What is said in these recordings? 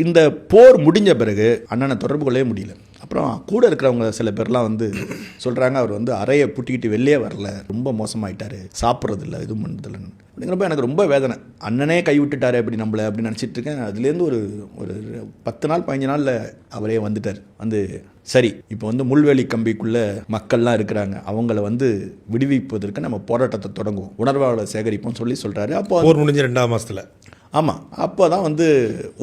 இந்த போர் முடிஞ்ச பிறகு அண்ணனை தொடர்பு கொள்ளவே முடியல. அப்புறம் கூட இருக்கிறவங்க சில பேர்லாம் வந்து சொல்கிறாங்க, அவர் வந்து அறையை பூட்டிக்கிட்டு வெளியே வரல, ரொம்ப மோசமாயிட்டாரு, சாப்பிட்றதில்ல, எதுவும் பண்ணுறதில்லைன்னு. அப்படிங்கிறப்ப எனக்கு ரொம்ப வேதனை. அண்ணனே கைவிட்டுட்டாரு அப்படி நம்மளை அப்படின்னு நினச்சிட்டு இருக்கேன். அதுலேருந்து ஒரு ஒரு 10 நாள் 15 நாளில் அவரே வந்துட்டார். வந்து சரி, இப்போ வந்து முள்வேலி கம்பிக்குள்ளே மக்கள்லாம் இருக்கிறாங்க, அவங்கள வந்து விடுவிப்பதற்கு நம்ம போராட்டத்தை தொடங்குவோம், உணர்வாளர் சேகரிப்போம் சொல்கிறாரு. அப்போ போர் முடிஞ்ச 2ஆம் மாதத்தில். ஆமாம், அப்போ தான் வந்து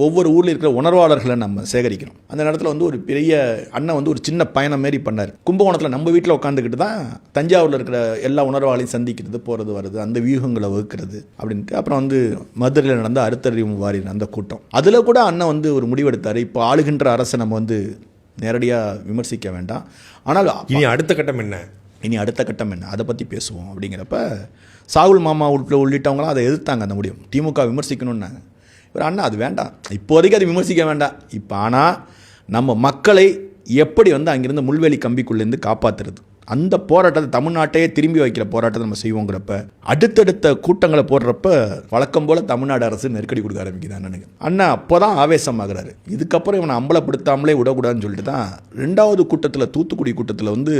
ஒவ்வொரு ஊரில் இருக்கிற உணர்வாளர்களை நம்ம சேகரிக்கணும். அந்த நேரத்தில் வந்து ஒரு பெரிய அண்ணன் வந்து ஒரு சின்ன பயணம் மாரி பண்ணார். கும்பகோணத்தில் நம்ம வீட்டில் உட்காந்துக்கிட்டு தான் தஞ்சாவூரில் இருக்கிற எல்லா உணர்வாளையும் சந்திக்கிறது, போகிறது வருது, அந்த வியூகங்களை வகுக்கிறது அப்படின்ட்டு. அப்புறம் வந்து மதுரையில் நடந்த அறுத்தறிவு வாரின அந்த கூட்டம், அதில் கூட அண்ணன் வந்து ஒரு முடிவெடுத்தார். இப்போ ஆளுகின்ற அரசை நம்ம வந்து நேரடியாக விமர்சிக்க வேண்டாம், ஆனால் இனி அடுத்த கட்டம் என்ன, அதை பற்றி பேசுவோம் அப்படிங்கிறப்ப சாகுல் மாமா உள்ளிட்டவங்களாம் அதை எதிர்த்தாங்க. அந்த முடியும் திமுக விமர்சிக்கணும்னாங்க. இவர் அண்ணா அது வேண்டாம், இப்போதைக்கு அது விமர்சிக்க வேண்டாம், இப்போ ஆனால் நம்ம மக்களை எப்படி வந்து அங்கேருந்து முள்வேலி கம்பிக்குள்ளேருந்து காப்பாற்றுறது, அந்த போராட்டத்தை தமிழ்நாட்டையே திரும்பி வைக்கிற போராட்டத்தை நம்ம செய்வோங்கிறப்ப அடுத்தடுத்த கூட்டங்களை போடுறப்ப வழக்கம் போல் தமிழ்நாடு அரசு நெருக்கடி கொடுக்க ஆரம்பிக்குது அண்ணனுக்கு. அண்ணா அப்போ தான் ஆவேசமாகிறாரு. இதுக்கப்புறம் இவனை அம்பலப்படுத்தாமலே விடக்கூடாதுன்னு சொல்லிட்டு தான் 2வது கூட்டத்தில், தூத்துக்குடி கூட்டத்தில் வந்து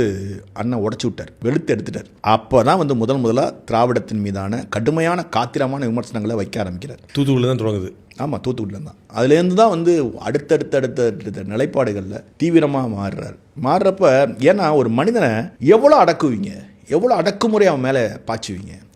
அண்ணன் உடச்சி விட்டார், வெளுத்து எடுத்துட்டார். அப்போ தான் வந்து முதலாக திராவிடத்தின் மீதான கடுமையான காத்திரமான விமர்சனங்களை வைக்க ஆரம்பிக்கிறார். தூத்துக்குடியில் தான் தொடங்குது. ஆமாம், தூத்துக்குடியில் தான். அதுலேருந்து தான் வந்து அடுத்தடுத்த நிலைப்பாடுகளில் தீவிரமாக மாறுறப்ப, ஏன்னா ஒரு மனிதனை எவ்வளோ அடக்குவீங்க, எவ்வளோ அடக்குமுறை அவன் மேலே பாய்ச்சுவீங்க.